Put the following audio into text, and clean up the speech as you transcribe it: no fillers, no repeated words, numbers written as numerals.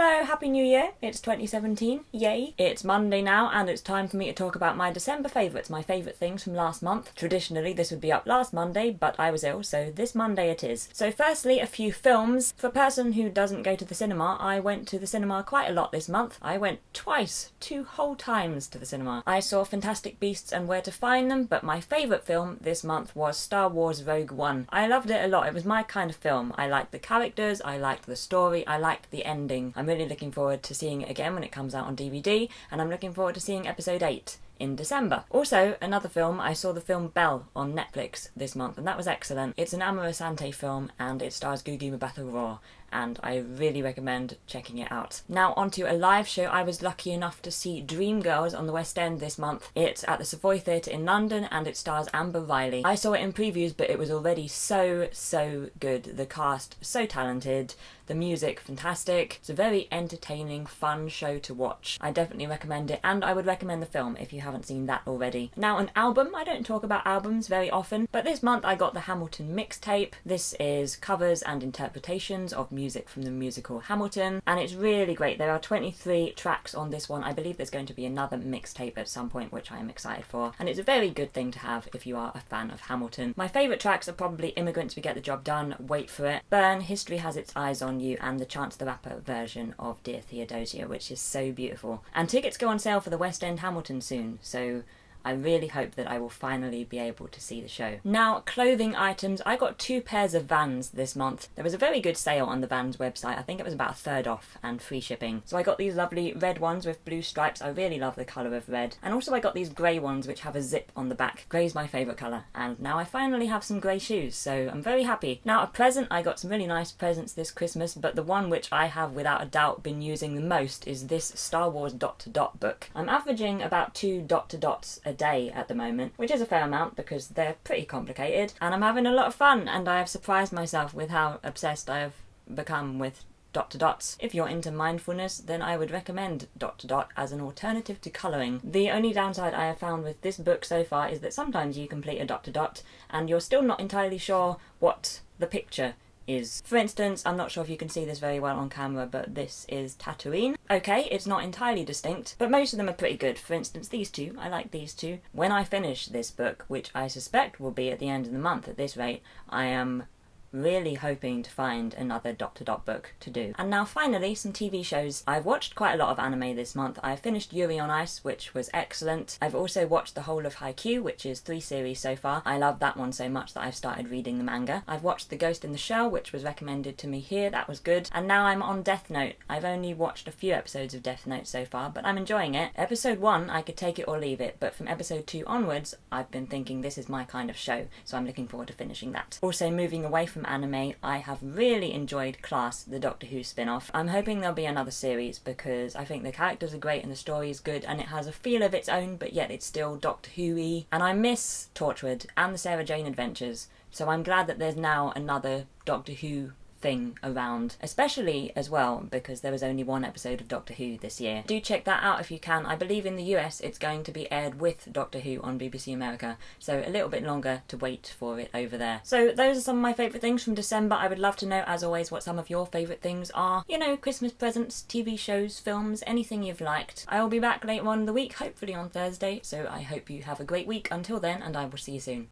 Hello, Happy New Year. It's 2017. Yay. It's Monday now and it's time for me to talk about my December favourites, my favourite things from last month. Traditionally this would be up last Monday, but I was ill, so this Monday it is. So firstly, a few films. For a person who doesn't go to the cinema, I went to the cinema quite a lot this month. I went twice, 2 whole times to the cinema. I saw Fantastic Beasts and Where to Find Them, but my favourite film this month was Star Wars Rogue One. I loved it a lot. It was my kind of film. I liked the characters, I liked the story, I liked the ending. I'm really looking forward to seeing it again when it comes out on DVD, and I'm looking forward to seeing episode 8 in December. Also, another film, I saw the film Belle on Netflix this month, and that was excellent. It's an Amorosante film, and it stars Gugu Mbatha-Raw, and I really recommend checking it out. Now onto a live show. I was lucky enough to see Dreamgirls on the West End this month. It's at the Savoy Theatre in London and it stars Amber Riley. I saw it in previews, but it was already so good. The cast so talented, the music fantastic. It's a very entertaining, fun show to watch. I definitely recommend it, and I would recommend the film if you haven't seen that already. Now an album. I don't talk about albums very often, but this month I got the Hamilton Mixtape. This is covers and interpretations of music from the musical Hamilton, and it's really great. There are 23 tracks on this one. I believe there's going to be another mixtape at some point, which I am excited for, and it's a very good thing to have if you are a fan of Hamilton. My favourite tracks are probably Immigrants We Get the Job Done, Wait for It, Burn, History Has Its Eyes on You, and the Chance the Rapper version of Dear Theodosia, which is so beautiful. And tickets go on sale for the West End Hamilton soon, so I really hope that I will finally be able to see the show. Now, clothing items. I got 2 pairs of Vans this month. There was a very good sale on the Vans website. I think it was about 1/3 off and free shipping. So I got these lovely red ones with blue stripes. I really love the colour of red. And also I got these grey ones which have a zip on the back. Grey's my favourite colour. And now I finally have some grey shoes, so I'm very happy. Now a present. I got some really nice presents this Christmas, but the one which I have without a doubt been using the most is this Star Wars dot to dot book. I'm averaging about 2 dot to dots a day at the moment, which is a fair amount because they're pretty complicated, and I'm having a lot of fun, and I have surprised myself with how obsessed I have become with dot to dots. If you're into mindfulness, then I would recommend dot to dot as an alternative to colouring. The only downside I have found with this book so far is that sometimes you complete a dot to dot and you're still not entirely sure what the picture is. For instance, I'm not sure if you can see this very well on camera, but this is Tatooine. Okay, it's not entirely distinct, but most of them are pretty good. For instance, these two, I like these two. When I finish this book, which I suspect will be at the end of the month at this rate, I am really hoping to find another dot to dot book to do. And now finally, some TV shows. I've watched quite a lot of anime this month. I finished Yuri on Ice, which was excellent. I've also watched the whole of Haikyū, which is 3 series so far. I love that one so much that I've started reading the manga. I've watched The Ghost in the Shell, which was recommended to me here. That was good. And now I'm on Death Note. I've only watched a few episodes of Death Note so far, but I'm enjoying it. Episode 1, I could take it or leave it, but from episode 2 onwards, I've been thinking this is my kind of show, so I'm looking forward to finishing that. Also, moving away from anime, I have really enjoyed Class, the Doctor Who spin-off. I'm hoping there'll be another series because I think the characters are great and the story is good and it has a feel of its own, but yet it's still Doctor Who-y. And I miss Torchwood and the Sarah Jane Adventures, so I'm glad that there's now another Doctor Who thing around, especially as well because there was only 1 episode of Doctor Who this year. Do check that out if you can. I believe in the US it's going to be aired with Doctor Who on BBC America, so a little bit longer to wait for it over there. So those are some of my favourite things from December. I would love to know, as always, what some of your favourite things are. You know, Christmas presents, TV shows, films, anything you've liked. I will be back later on in the week, hopefully on Thursday, so I hope you have a great week until then, and I will see you soon.